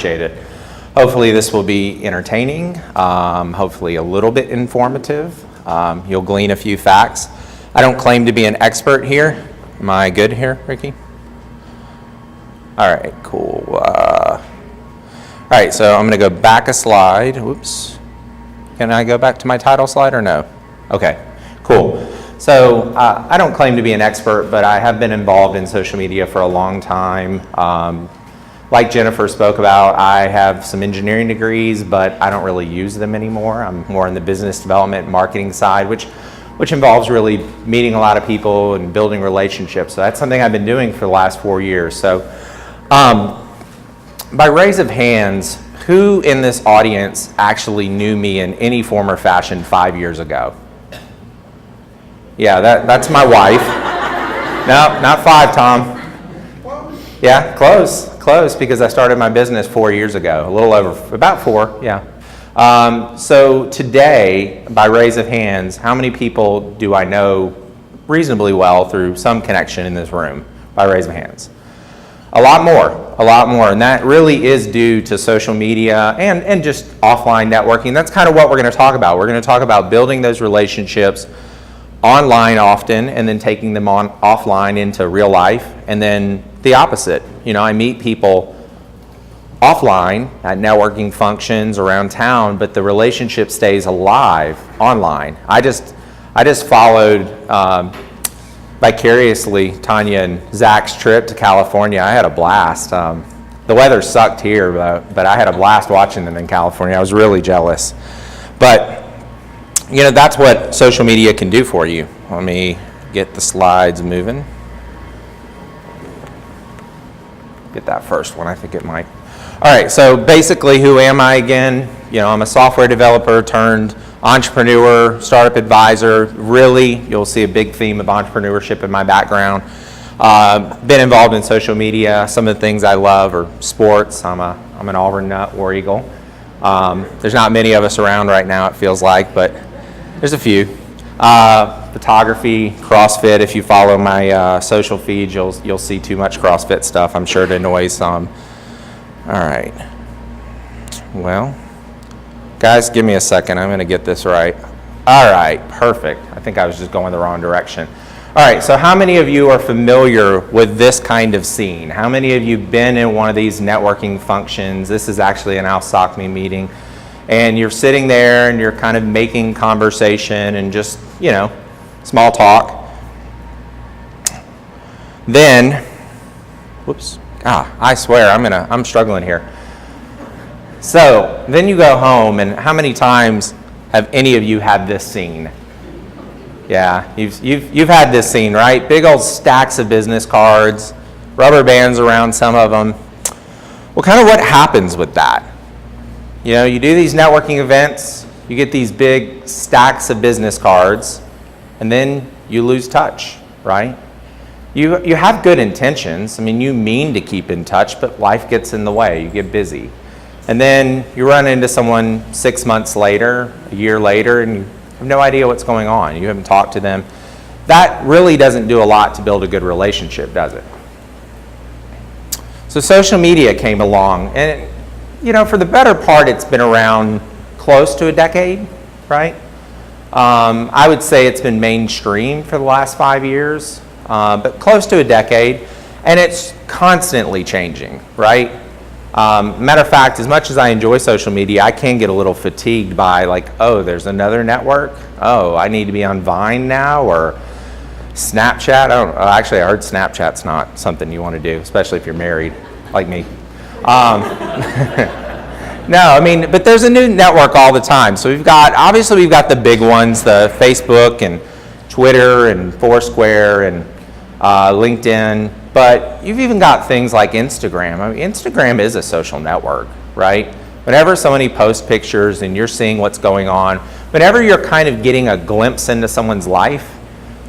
appreciate it. Hopefully this will be entertaining, hopefully a little bit informative. You'll glean a few facts. I don't claim to be an expert here. Am I good here, Ricky? All right, cool. All right, so I'm going to go back a slide. Whoops. Can I go back to my title slide or no? Okay, cool. So I don't claim to be an expert, but I have been involved in social media for a long time. Like Jennifer spoke about, I have some engineering degrees, but I don't really use them anymore. I'm more in the business development, marketing side, which involves really meeting a lot of people and building relationships. So that's something I've been doing for the last 4 years. So by raise of hands, who in this audience actually knew me in any form or fashion 5 years ago? Yeah, that's my wife. No, not 5, Tom. Yeah, close, because I started my business 4 years ago, a little over, about 4, yeah. So today, by raise of hands, how many people do I know reasonably well through some connection in this room, by raise of hands? A lot more, and that really is due to social media and just offline networking. That's kind of what we're going to talk about. We're going to talk about building those relationships online often, and then taking them on offline into real life, and then the opposite. You know, I meet people offline at networking functions around town, but the relationship stays alive online. I just followed vicariously Tanya and Zach's trip to California. I had a blast. The weather sucked here, but I had a blast watching them in California. I was really jealous. But you know, that's what social media can do for you. Let me get the slides moving. Get that first one, I think it might. All right, so basically, who am I again? You know, I'm a software developer turned entrepreneur, startup advisor. Really, you'll see a big theme of entrepreneurship in my background. Been involved in social media. Some of the things I love are sports. I'm an Auburn Nut, War Eagle. There's not many of us around right now, it feels like, but there's a few. Photography, CrossFit. If you follow my social feeds, you'll see too much CrossFit stuff. I'm sure it annoys some. All right. Well, guys, give me a second. I'm going to get this right. All right, perfect. I think I was just going the wrong direction. All right, so how many of you are familiar with this kind of scene? How many of you been in one of these networking functions? This is actually an ALsocme meeting. And you're sitting there and you're kind of making conversation and just, you know, small talk. Then, whoops, I swear I'm struggling here. So then you go home, and how many times have any of you had this scene? Yeah, you've had this scene, right? Big old stacks of business cards, rubber bands around some of them. Well, kind of what happens with that? You know, you do these networking events, you get these big stacks of business cards, and then you lose touch, right? You have good intentions. I mean, you mean to keep in touch, but life gets in the way. You get busy. And then you run into someone 6 months later, a year later, and you have no idea what's going on. You haven't talked to them. That really doesn't do a lot to build a good relationship, does it? So social media came along, and you know, for the better part, it's been around close to a decade, right? I would say it's been mainstream for the last 5 years, but close to a decade, and it's constantly changing, right? Matter of fact, as much as I enjoy social media, I can get a little fatigued by like, oh, there's another network. Oh, I need to be on Vine now, or Snapchat. Actually, I heard Snapchat's not something you want to do, especially if you're married, like me. No, I mean, but there's a new network all the time. So obviously we've got the big ones, the Facebook and Twitter and Foursquare and LinkedIn, but you've even got things like Instagram. I mean, Instagram is a social network, right? Whenever somebody posts pictures and you're seeing what's going on, whenever you're kind of getting a glimpse into someone's life,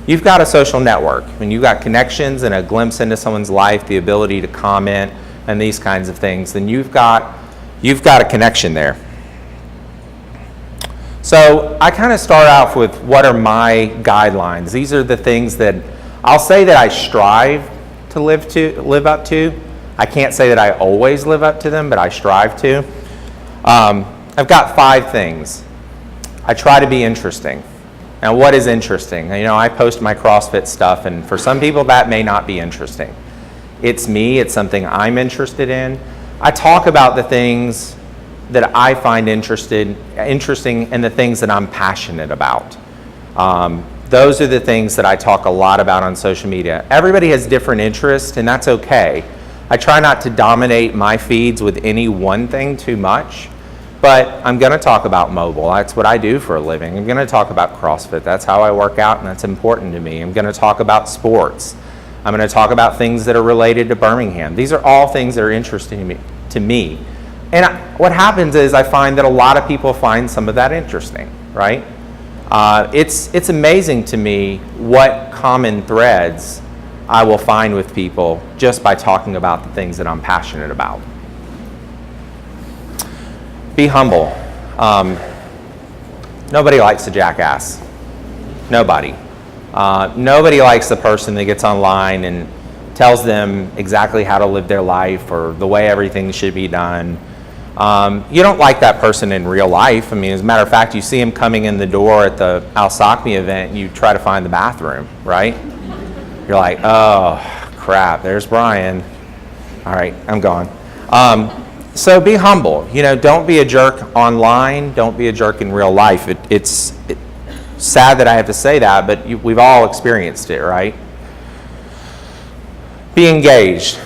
you've got a social network. When you've got connections and a glimpse into someone's life, the ability to comment and these kinds of things, then you've got a connection there. So I kind of start off with what are my guidelines. These are the things that I'll say that I strive to live up to. I can't say that I always live up to them, but I strive to. I've got 5 things. I try to be interesting. Now, what is interesting? You know, I post my CrossFit stuff, and for some people that may not be interesting. It's me, it's something I'm interested in. I talk about the things that I find interesting and the things that I'm passionate about. Those are the things that I talk a lot about on social media. Everybody has different interests, and that's okay. I try not to dominate my feeds with any one thing too much, but I'm going to talk about mobile. That's what I do for a living. I'm going to talk about CrossFit. That's how I work out, and that's important to me. I'm going to talk about sports. I'm going to talk about things that are related to Birmingham. These are all things that are interesting to me. And what happens is I find that a lot of people find some of that interesting, right? It's amazing to me what common threads I will find with people just by talking about the things that I'm passionate about. Be humble. Nobody likes a jackass. Nobody. Nobody likes the person that gets online and tells them exactly how to live their life or the way everything should be done. You don't like that person in real life. I mean, as a matter of fact, you see him coming in the door at the ALsocme event and you try to find the bathroom, right? You're like, oh, crap, there's Brian. All right, I'm gone. So be humble. You know, don't be a jerk online. Don't be a jerk in real life. It's sad that I have to say that, but we've all experienced it, right? Be engaged.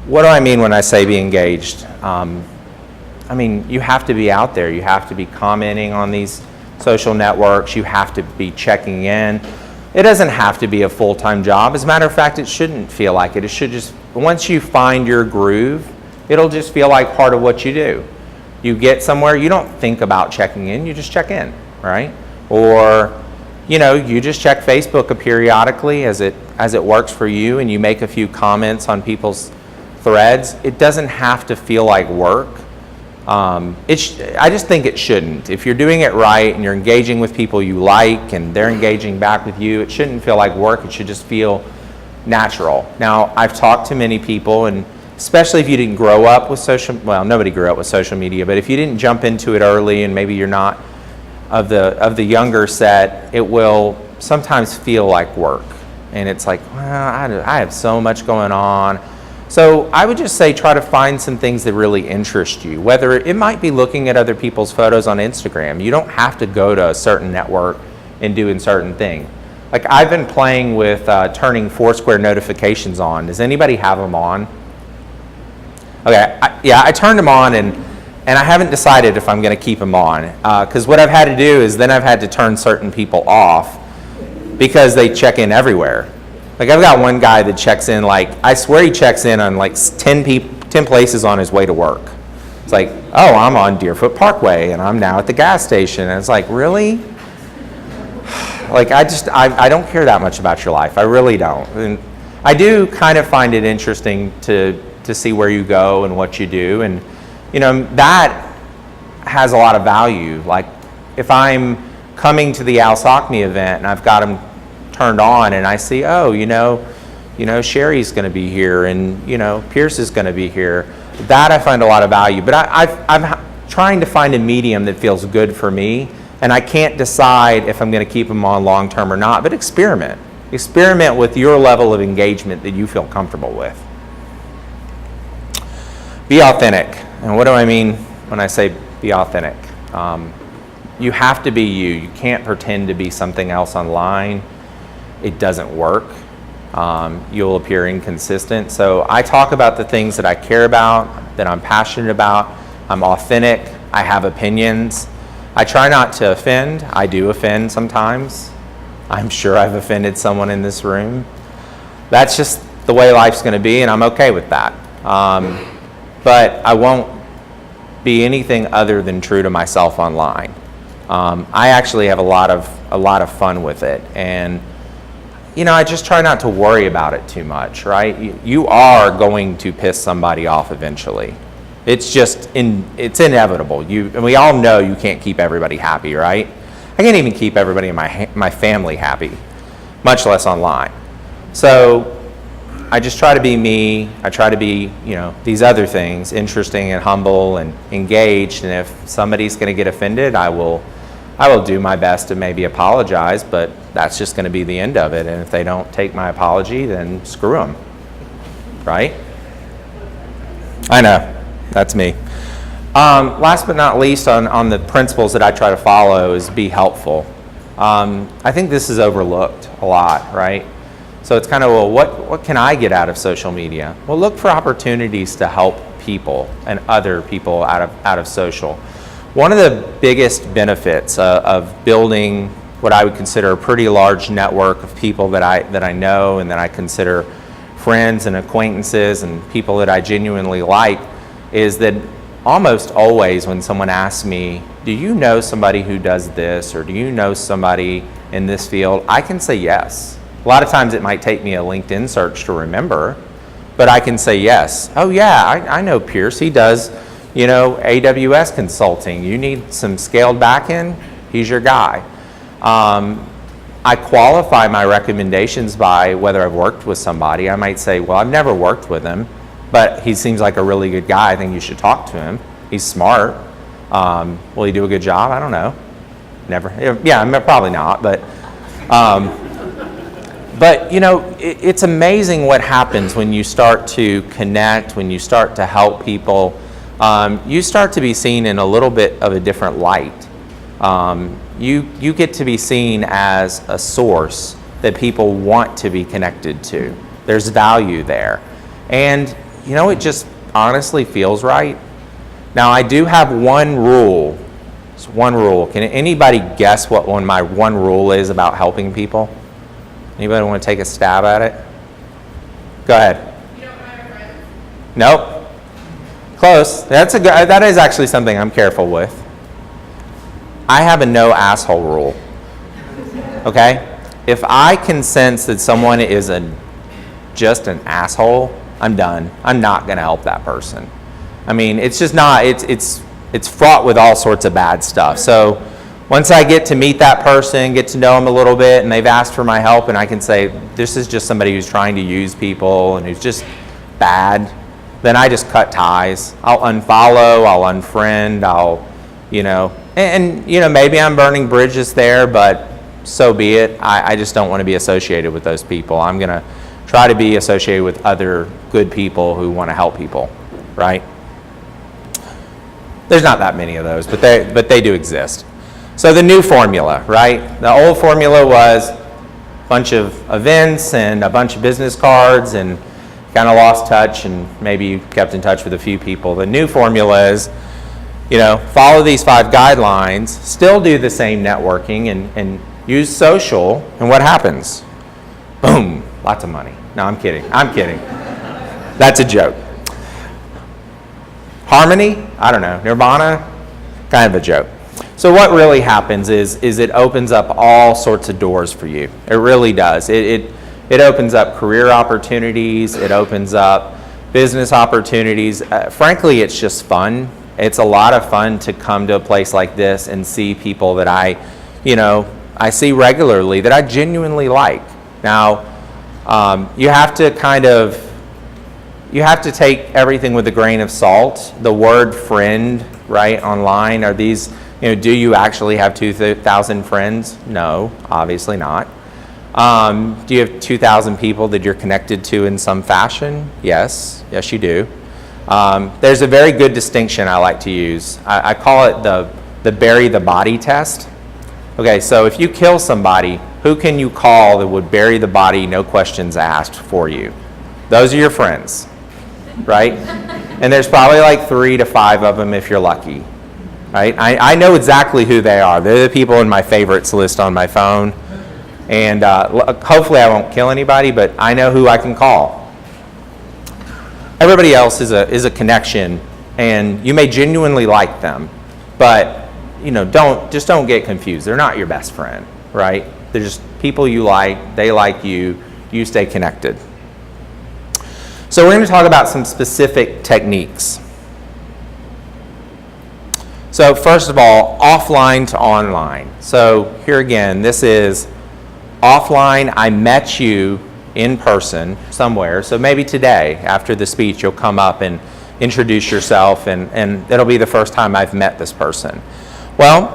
What do I mean when I say be engaged? I mean, you have to be out there. You have to be commenting on these social networks. You have to be checking in. It doesn't have to be a full-time job. As a matter of fact, it shouldn't feel like it. It should just, once you find your groove, it'll just feel like part of what you do. You get somewhere, you don't think about checking in, you just check in, right? Or, you know, you just check Facebook periodically as it works for you, and you make a few comments on people's threads. It doesn't have to feel like work. I just think it shouldn't. If you're doing it right and you're engaging with people you like and they're engaging back with you, it shouldn't feel like work. It should just feel natural. Now, I've talked to many people, and especially if you didn't grow up with nobody grew up with social media, but if you didn't jump into it early and maybe you're not of the younger set, it will sometimes feel like work. And it's like, well, I have so much going on. So I would just say try to find some things that really interest you, whether it might be looking at other people's photos on Instagram. You don't have to go to a certain network and doing certain thing. Like I've been playing with turning Foursquare notifications on. Does anybody have them on? Okay, I turned them on and I haven't decided if I'm going to keep them on because what I've had to do is then I've had to turn certain people off because they check in everywhere. Like I've got one guy that checks in, like I swear he checks in on like 10 places on his way to work. It's like, oh, I'm on Deerfoot Parkway and I'm now at the gas station. And it's like, really? Like I don't care that much about your life. I really don't. And I do kind of find it interesting to see where you go and what you do. And, you know, that has a lot of value. Like if I'm coming to the ALsocme event and I've got them turned on and I see, oh, you know, Sherry's going to be here and, you know, Pierce is going to be here. That I find a lot of value. But I'm trying to find a medium that feels good for me, and I can't decide if I'm going to keep them on long term or not, but experiment. Experiment with your level of engagement that you feel comfortable with. Be authentic. And what do I mean when I say be authentic? You have to be you. You can't pretend to be something else online. It doesn't work. You'll appear inconsistent. So I talk about the things that I care about, that I'm passionate about. I'm authentic. I have opinions. I try not to offend. I do offend sometimes. I'm sure I've offended someone in this room. That's just the way life's going to be, and I'm okay with that. But I won't be anything other than true to myself online. I actually have a lot of fun with it, and you know, I just try not to worry about it too much, right? You are going to piss somebody off eventually. It's just it's inevitable. And we all know you can't keep everybody happy, right? I can't even keep everybody in my family happy, much less online. So I just try to be me. I try to be, these other things, interesting and humble and engaged. And if somebody's going to get offended, I will do my best to maybe apologize, but that's just going to be the end of it. And if they don't take my apology, then screw them, right? I know, that's me. Last but not least, on the principles that I try to follow is be helpful. I think this is overlooked a lot, right? So it's kind of, well, what can I get out of social media? Well, look for opportunities to help people and other people out of social. One of the biggest benefits of building what I would consider a pretty large network of people that I know and that I consider friends and acquaintances and people that I genuinely like is that almost always when someone asks me, do you know somebody who does this, or do you know somebody in this field, I can say yes. A lot of times it might take me a LinkedIn search to remember, but I can say yes. Oh yeah, I know Pierce, he does, AWS consulting. You need some scaled backend, he's your guy. I qualify my recommendations by whether I've worked with somebody. I might say, well, I've never worked with him, but he seems like a really good guy. I think you should talk to him. He's smart. Will he do a good job? I don't know. Never. Yeah, probably not. But it's amazing what happens when you start to connect, when you start to help people. You start to be seen in a little bit of a different light. You get to be seen as a source that people want to be connected to. There's value there. And it just honestly feels right. Now, I do have one rule. It's one rule. Can anybody guess what my one rule is about helping people? Anybody want to take a stab at it? Go ahead. You don't hire friends? Nope. Close. That is actually something I'm careful with. I have a no asshole rule. Okay? If I can sense that someone is just an asshole, I'm done. I'm not going to help that person. I mean, it's just not, it's fraught with all sorts of bad stuff. So once I get to meet that person, get to know them a little bit, and they've asked for my help, and I can say, this is just somebody who's trying to use people and who's just bad, then I just cut ties. I'll unfollow, I'll unfriend, maybe I'm burning bridges there, but so be it. I just don't want to be associated with those people. I'm going to try to be associated with other good people who want to help people, right? There's not that many of those, but they do exist. So the new formula, right? The old formula was a bunch of events and a bunch of business cards, and kind of lost touch, and maybe you kept in touch with a few people. The new formula is, follow these 5 guidelines, still do the same networking, and use social, and what happens? Boom, lots of money. No, I'm kidding. That's a joke. Harmony? I don't know. Nirvana? Kind of a joke. So what really happens is it opens up all sorts of doors for you. It really does. It opens up career opportunities. It opens up business opportunities. Frankly, it's just fun. It's a lot of fun to come to a place like this and see people that I see regularly that I genuinely like. Now, you have to take everything with a grain of salt. The word friend, right, online, are these, do you actually have 2,000 friends? No, obviously not. Do you have 2,000 people that you're connected to in some fashion? Yes, you do. There's a very good distinction I like to use. I call it the bury the body test. Okay, so if you kill somebody, who can you call that would bury the body, no questions asked, for you? Those are your friends, right? And there's probably like 3 to 5 of them if you're lucky, right? I know exactly who they are. They're the people in my favorites list on my phone. And hopefully I won't kill anybody, but I know who I can call. Everybody else is a connection, and you may genuinely like them, but don't get confused. They're not your best friend, right? They're just people you like, they like you, you stay connected. So we're going to talk about some specific techniques. So first of all, offline to online. So here again, this is offline. I met you in person somewhere. So maybe today, after the speech, you'll come up and introduce yourself, and it'll be the first time I've met this person. Well,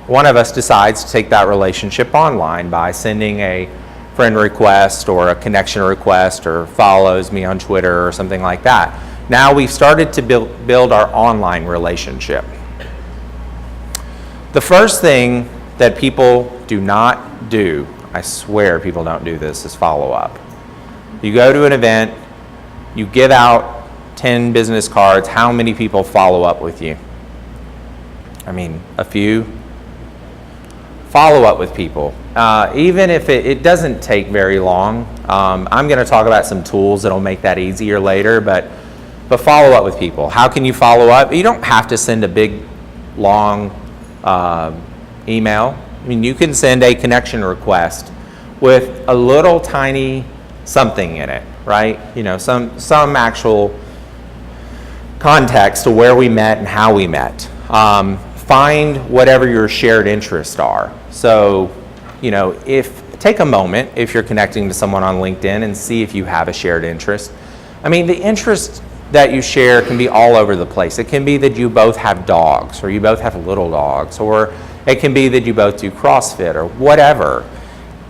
one of us decides to take that relationship online by sending a friend request or a connection request or follows me on Twitter or something like that. Now we've started to build our online relationship. The first thing that people do not do, I swear people don't do this, is follow up. You go to an event, you give out 10 business cards, how many people follow up with you? I mean, a few. Follow up with people. Even if it doesn't take very long. I'm going to talk about some tools that'll make that easier later, but follow up with people. How can you follow up? You don't have to send a big, long email. I mean, you can send a connection request with a little tiny something in it, right? You know, some actual context to where we met and how we met. Find whatever your shared interests are. So, you know, take a moment if you're connecting to someone on LinkedIn and see if you have a shared interest. I mean, the interest that you share can be all over the place. It can be that you both have dogs, or you both have little dogs, or it can be that you both do CrossFit or whatever.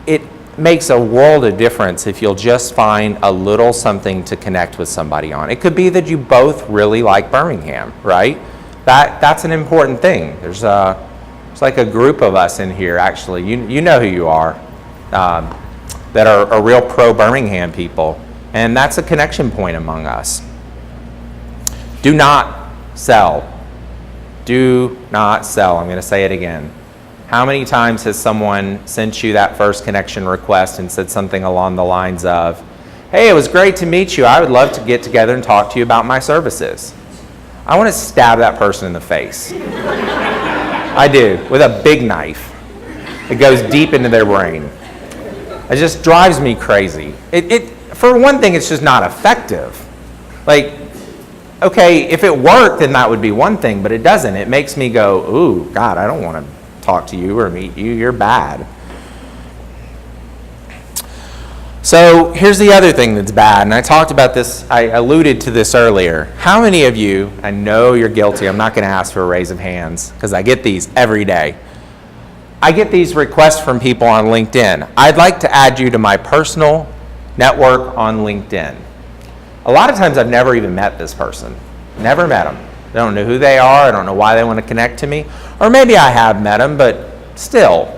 It makes a world of difference if you'll just find a little something to connect with somebody on. It could be that you both really like Birmingham, right? That's an important thing. There's like a group of us in here, actually. You know who you are, that are real pro-Birmingham people. And that's a connection point among us. Do not sell. Do not sell. I'm going to say it again. How many times has someone sent you that first connection request and said something along the lines of, hey, it was great to meet you. I would love to get together and talk to you about my services. I want to stab that person in the face. I do, with a big knife. It goes deep into their brain. It just drives me crazy. For one thing, it's just not effective. Like, okay, if it worked, then that would be one thing, but it doesn't. It makes me go, ooh, God, I don't want to talk to you or meet you. You're bad. So here's the other thing that's bad, and I talked about this, I alluded to this earlier. How many of you, I know you're guilty, I'm not going to ask for a raise of hands, because I get these every day. I get these requests from people on LinkedIn. I'd like to add you to my personal network on LinkedIn. A lot of times I've never even met this person. Never met them. I don't know who they are, I don't know why they want to connect to me. Or maybe I have met them, but still.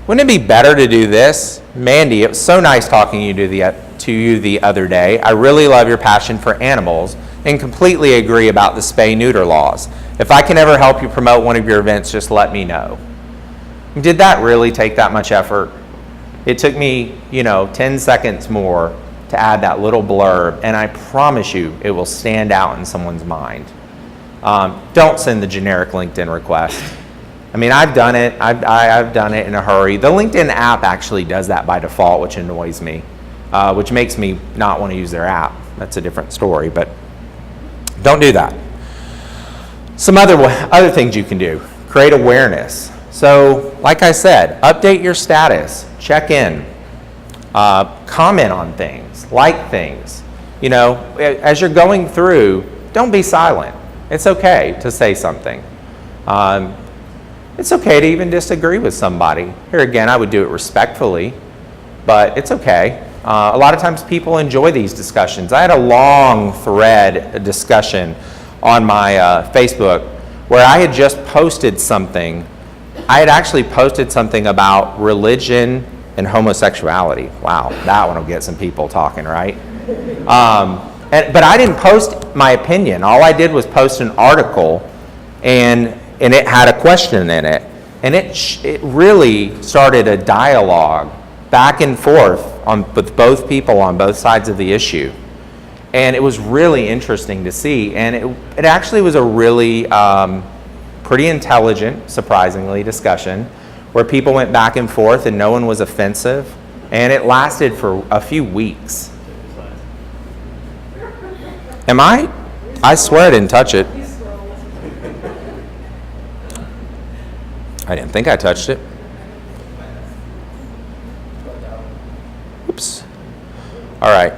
Wouldn't it be better to do this? Mandy, it was so nice talking to you the other day. I really love your passion for animals and completely agree about the spay-neuter laws. If I can ever help you promote one of your events, just let me know. Did that really take that much effort? It took me, 10 seconds more to add that little blurb, and I promise you it will stand out in someone's mind. Don't send the generic LinkedIn request. I mean, I've done it. I've done it in a hurry. The LinkedIn app actually does that by default, which annoys me, which makes me not want to use their app. That's a different story, but don't do that. Some other things you can do. Create awareness. So, like I said, update your status. Check in. Comment on things. Like things. As you're going through, don't be silent. It's okay to say something. It's okay to even disagree with somebody. Here again, I would do it respectfully, but it's okay. A lot of times people enjoy these discussions. I had a long thread discussion on my Facebook where I had just posted something. I had actually posted something about religion and homosexuality. Wow, that one will get some people talking, right? But I didn't post my opinion. All I did was post an article, and it had a question in it. And it really started a dialogue back and forth with both people on both sides of the issue. And it was really interesting to see. And it actually was a really pretty intelligent, surprisingly, discussion where people went back and forth and no one was offensive. And it lasted for a few weeks. I swear I didn't touch it. I didn't think I touched it. All right.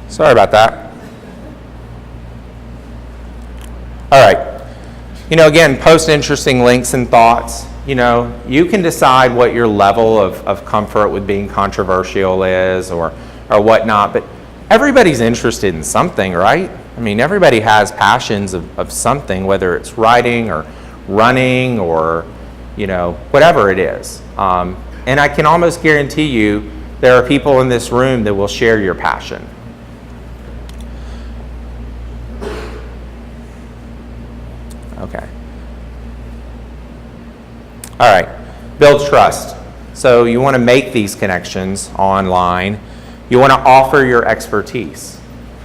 Sorry about that. All right. Again, post interesting links and thoughts. You can decide what your level of comfort with being controversial is or whatnot, but everybody's interested in something, right? I mean, everybody has passions of something, whether it's writing or running or, whatever it is. And I can almost guarantee you there are people in this room that will share your passion. Okay. All right. Build trust. So you want to make these connections online. You want to offer your expertise.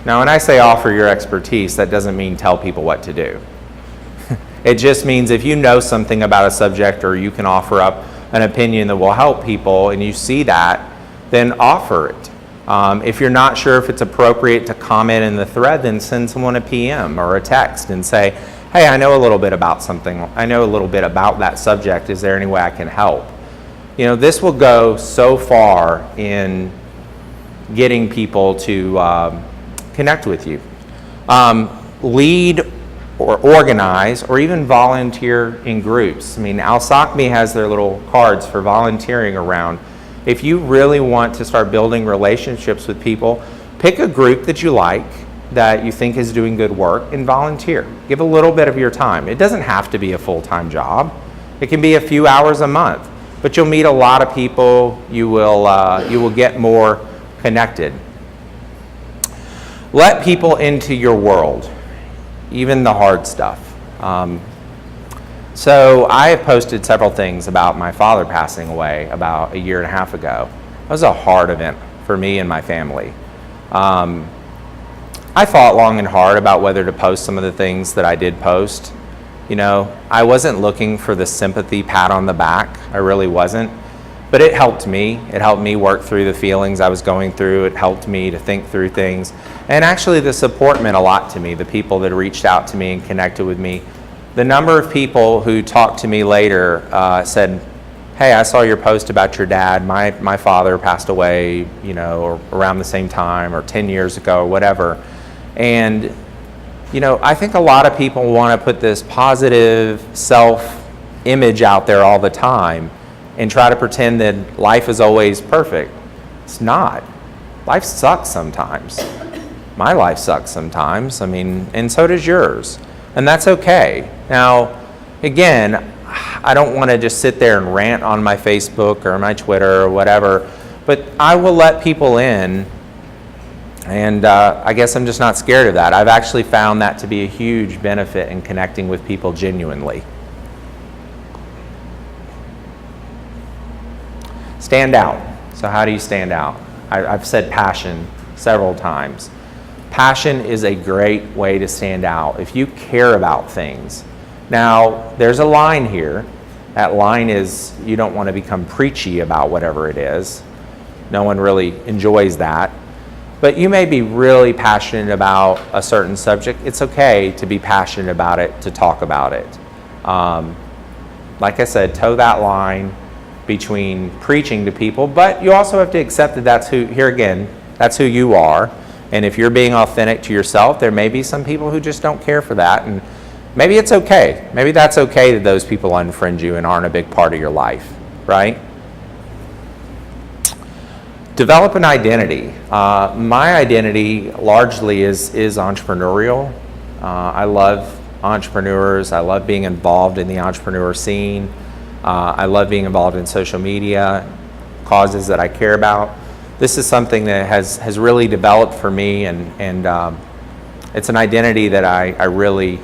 Now, when I say offer your expertise, that doesn't mean tell people what to do. It just means if you know something about a subject or you can offer up an opinion that will help people and you see that, then offer it. If you're not sure if it's appropriate to comment in the thread, then send someone a PM or a text and say, hey, I know a little bit about something. I know a little bit about that subject. Is there any way I can help? This will go so far in getting people to connect with you. Lead or organize or even volunteer in groups. I mean, ALsocme has their little cards for volunteering around. If you really want to start building relationships with people, pick a group that you like, that you think is doing good work, and volunteer. Give a little bit of your time. It doesn't have to be a full-time job. It can be a few hours a month, but you'll meet a lot of people. You will get more connected. Let people into your world, even the hard stuff. So I have posted several things about my father passing away about a year and a half ago. It was a hard event for me and my family. I thought long and hard about whether to post some of the things that I did post. I wasn't looking for the sympathy pat on the back. I really wasn't. But it helped me. It helped me work through the feelings I was going through. It helped me to think through things. And actually the support meant a lot to me, the people that reached out to me and connected with me. The number of people who talked to me later said, hey, I saw your post about your dad. My father passed away, or around the same time or 10 years ago or whatever. And, I think a lot of people want to put this positive self-image out there all the time and try to pretend that life is always perfect. It's not. Life sucks sometimes. My life sucks sometimes. And so does yours. And that's okay. Now, again, I don't want to just sit there and rant on my Facebook or my Twitter or whatever, but I will let people in. And I guess I'm just not scared of that. I've actually found that to be a huge benefit in connecting with people genuinely. Stand out. So how do you stand out? I've said passion several times. Passion is a great way to stand out if you care about things. Now, there's a line here. That line is you don't want to become preachy about whatever it is. No one really enjoys that. But you may be really passionate about a certain subject. It's okay to be passionate about it, to talk about it. Like I said, toe that line between preaching to people, but you also have to accept that that's who you are. And if you're being authentic to yourself, there may be some people who just don't care for that. And maybe it's okay. Maybe that's okay that those people unfriend you and aren't a big part of your life, right? Develop an identity. My identity largely is entrepreneurial. I love entrepreneurs. I love being involved in the entrepreneur scene. I love being involved in social media, causes that I care about. This is something that has really developed for me, and it's an identity that I really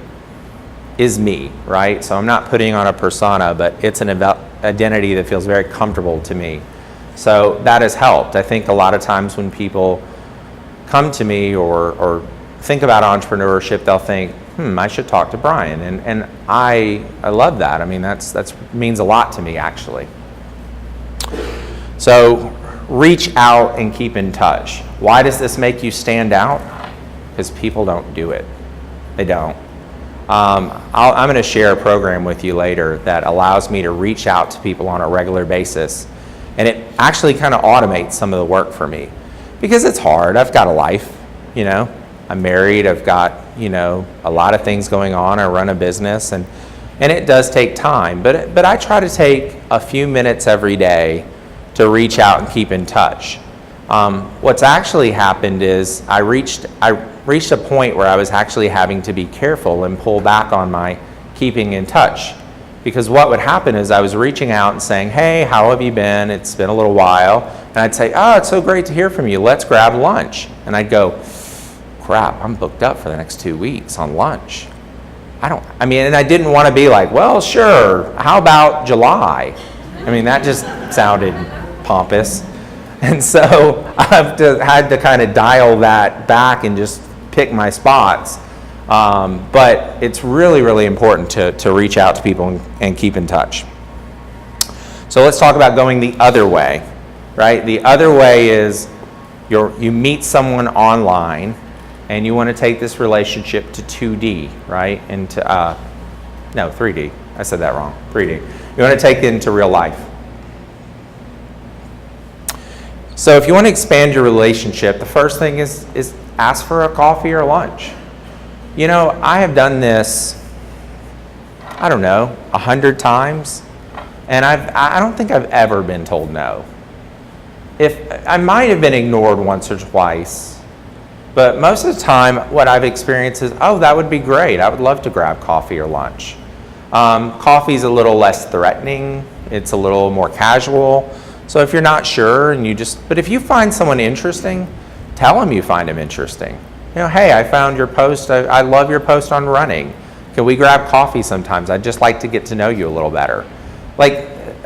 is me, right? So I'm not putting on a persona, but it's an identity that feels very comfortable to me. So that has helped. I think a lot of times when people come to me or think about entrepreneurship, they'll think, I should talk to Brian. And I love that. That's means a lot to me, actually. So reach out and keep in touch. Why does this make you stand out? Because people don't do it. They don't. I'm going to share a program with you later that allows me to reach out to people on a regular basis. And it actually kind of automates some of the work for me. because it's hard. I've got a life, I'm married, I've got, a lot of things going on. I run a business, and it does take time, but I try to take a few minutes every day to reach out and keep in touch. What's actually happened is I reached a point where I was actually having to be careful and pull back on my keeping in touch, because what would happen is I was reaching out and saying, hey, how have you been? It's been a little while. And I'd say, oh, it's so great to hear from you. Let's grab lunch. And I'd go, crap, I'm booked up for the next 2 weeks on lunch. And I didn't want to be like, well, sure, how about July? That just sounded pompous. And so I've had to kind of dial that back and just pick my spots. But it's really, really important to reach out to people and keep in touch. So let's talk about going the other way, right? The other way is you meet someone online and you want to take this relationship to 2D, right? 3D. I said that wrong. 3D. You want to take it into real life. So if you want to expand your relationship, the first thing is ask for a coffee or lunch. I have done this, 100 times, and I don't think I've ever been told no. If I might have been ignored once or twice, but most of the time what I've experienced is, oh, that would be great. I would love to grab coffee or lunch. Coffee's a little less threatening. It's a little more casual. So if you're not sure but if you find someone interesting, tell them you find them interesting. Hey, I found your post. I love your post on running. Can we grab coffee sometimes? I'd just like to get to know you a little better.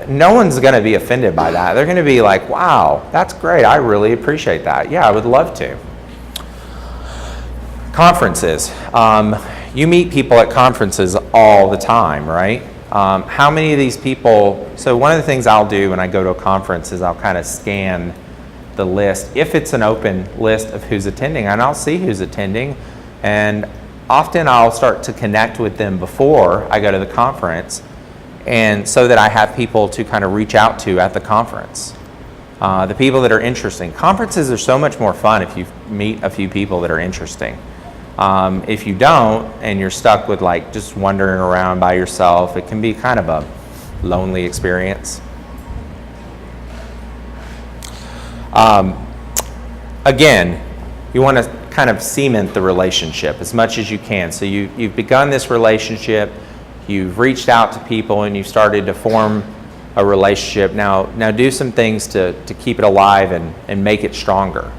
No one's going to be offended by that. They're going to be like, wow, that's great. I really appreciate that. Yeah, I would love to. Conferences. You meet people at conferences all the time, right? How many of these people, so one of the things I'll do when I go to a conference is I'll kind of scan the list, if it's an open list of who's attending, and I'll see who's attending, and often I'll start to connect with them before I go to the conference, and so that I have people to kind of reach out to at the conference. The people that are interesting. Conferences are so much more fun if you meet a few people that are interesting. If you don't, and you're stuck with just wandering around by yourself, it can be kind of a lonely experience. Again, you want to kind of cement the relationship as much as you can. So you've begun this relationship, you've reached out to people, and you've started to form a relationship. Now do some things to keep it alive and make it stronger.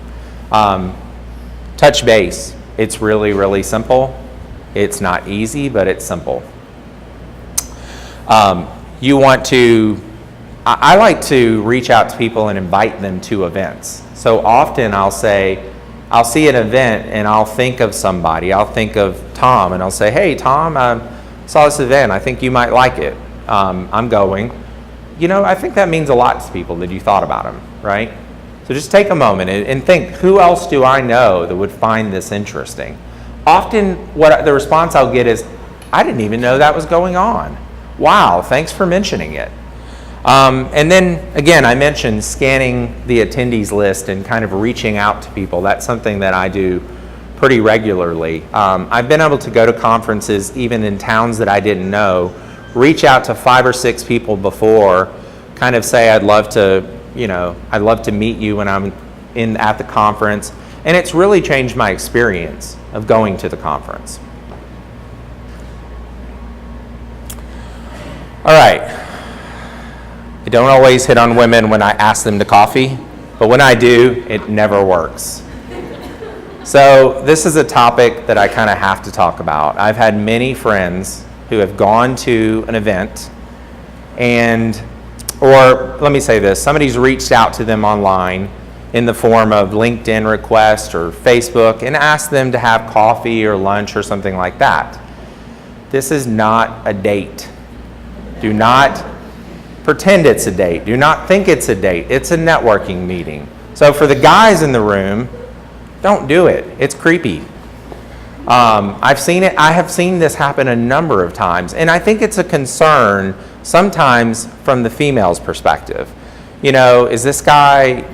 Touch base. It's really, really simple. It's not easy, but it's simple. You want to, I like to reach out to people and invite them to events. So often I'll see an event and I'll think of somebody. I'll think of Tom and I'll say, hey, Tom, I saw this event. I think you might like it. I'm going. I think that means a lot to people that you thought about them, right? So just take a moment and think, who else do I know that would find this interesting? Often the response I'll get is, I didn't even know that was going on. Wow, thanks for mentioning it. And then, again, I mentioned scanning the attendees list and kind of reaching out to people. That's something that I do pretty regularly. I've been able to go to conferences even in towns that I didn't know, reach out to 5 or 6 people before, kind of say I'd love to meet you when I'm at the conference. And it's really changed my experience of going to the conference. All right. I don't always hit on women when I ask them to coffee, but when I do, it never works. So this is a topic that I kind of have to talk about. I've had many friends who have gone to an event or let me say this, somebody's reached out to them online in the form of LinkedIn request or Facebook and asked them to have coffee or lunch or something like that. This is not a date. Do not pretend it's a date. Do not think it's a date. It's a networking meeting. So for the guys in the room, don't do it. It's creepy. I've seen it. I have seen this happen a number of times, and I think it's a concern sometimes from the female's perspective. Is this guy,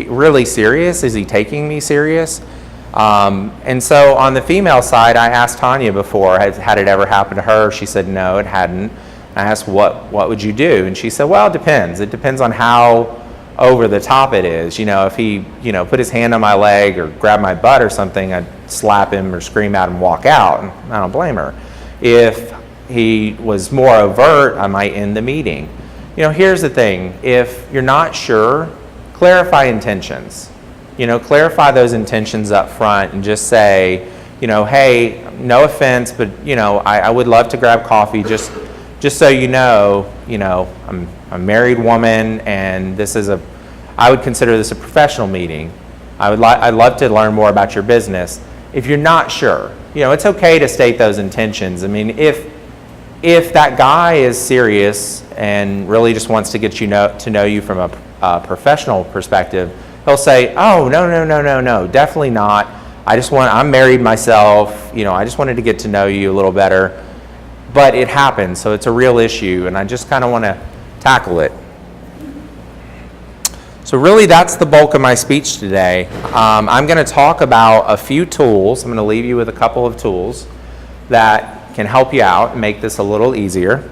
really serious? Is he taking me serious? And so on the female side, I asked Tanya before, had it ever happened to her? She said no, it hadn't. I asked, what would you do? And she said, well, it depends. It depends on how over the top it is. If he, put his hand on my leg or grabbed my butt or something, I'd slap him or scream at him and walk out. And I don't blame her. If he was more overt, I might end the meeting. Here's the thing. If you're not sure, clarify intentions. Clarify those intentions up front and just say, hey, no offense, but, I would love to grab coffee just so I'm a married woman, and I would consider this a professional meeting. I'd love to learn more about your business. If you're not sure, it's okay to state those intentions. I mean, if that guy is serious and really just wants to get to know you from a professional perspective, he'll say, oh, no, definitely not. I'm married myself, I just wanted to get to know you a little better. But it happens, so it's a real issue, and I just kind of want to tackle it. So really, that's the bulk of my speech today. I'm going to talk about a few tools. I'm going to leave you with a couple of tools that can help you out and make this a little easier.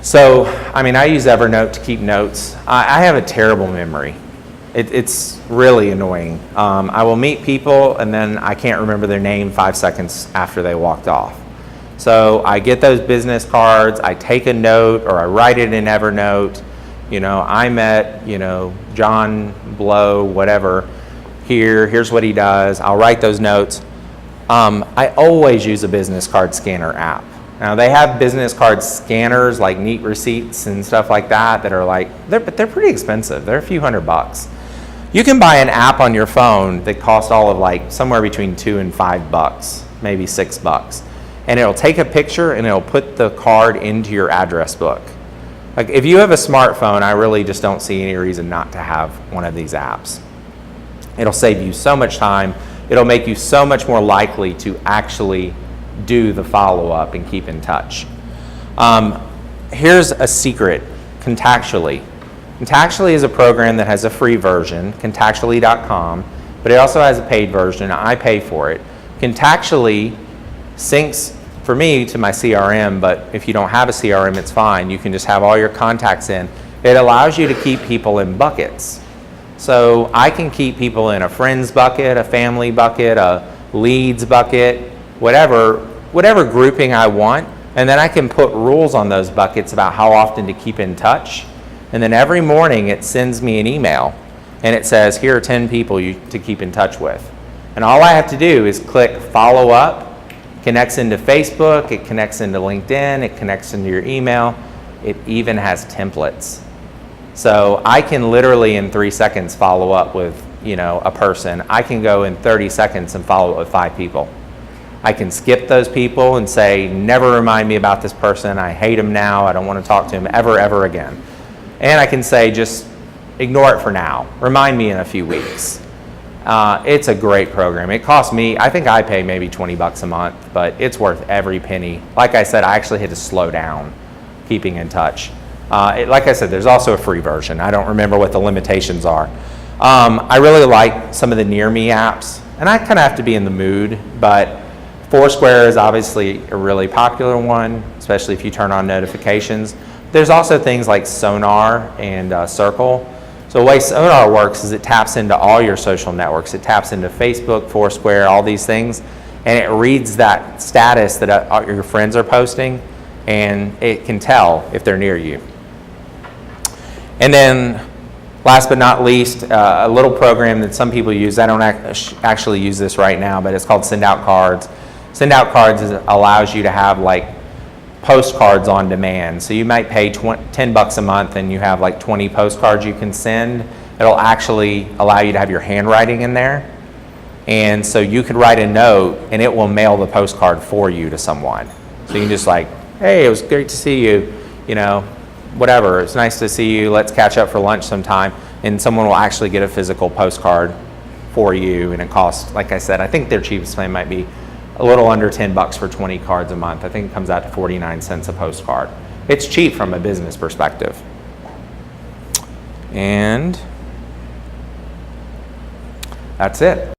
So, I use Evernote to keep notes. I have a terrible memory. It's really annoying. I will meet people, and then I can't remember their name 5 seconds after they walked off. So I get those business cards, I take a note, or I write it in Evernote. I met, John Blow, whatever, here's what he does. I'll write those notes. I always use a business card scanner app. Now they have business card scanners like Neat Receipts and stuff like that but they're pretty expensive. They're a few $100. You can buy an app on your phone that costs all of somewhere between $2 and $5, maybe $6. And it'll take a picture and it'll put the card into your address book. If you have a smartphone, I really just don't see any reason not to have one of these apps. It'll save you so much time. It'll make you so much more likely to actually do the follow-up and keep in touch. Here's a secret, Contactually. Contactually is a program that has a free version, contactually.com, but it also has a paid version. I pay for it. Contactually syncs for me to my CRM, but if you don't have a CRM, it's fine. You can just have all your contacts in. It allows you to keep people in buckets. So I can keep people in a friends bucket, a family bucket, a leads bucket, whatever grouping I want, and then I can put rules on those buckets about how often to keep in touch. And then every morning it sends me an email and it says, here are 10 people to keep in touch with. And all I have to do is click follow up. Connects into Facebook, it connects into LinkedIn, it connects into your email. It even has templates. So I can literally in 3 seconds follow up with a person. I can go in 30 seconds and follow up with 5 people. I can skip those people and say, never remind me about this person. I hate him now. I don't want to talk to him ever again. And I can say, just ignore it for now. Remind me in a few weeks. It's a great program. It costs me, I think I pay maybe $20 a month, but it's worth every penny. Like I said, I actually had to slow down keeping in touch. Like I said, there's also a free version. I don't remember what the limitations are. I really like some of the Near Me apps, and I kind of have to be in the mood, but Foursquare is obviously a really popular one, especially if you turn on notifications. There's also things like Sonar and Circle. So the way Sonar works is it taps into all your social networks. It taps into Facebook, Foursquare, all these things, and it reads that status that your friends are posting, and it can tell if they're near you. And then last but not least, a little program that some people use. I don't actually use this right now, but it's called Send Out Cards. Send Out Cards allows you to have postcards on demand. So you might pay $10 a month and you have 20 postcards you can send. It'll actually allow you to have your handwriting in there. And so you could write a note and it will mail the postcard for you to someone. So you can just hey, it was great to see you, whatever, it's nice to see you, let's catch up for lunch sometime. And someone will actually get a physical postcard for you, and it costs, like I said, I think their cheapest plan might be a little under $10 for 20 cards a month. I think it comes out to 49 cents a postcard. It's cheap from a business perspective. And that's it.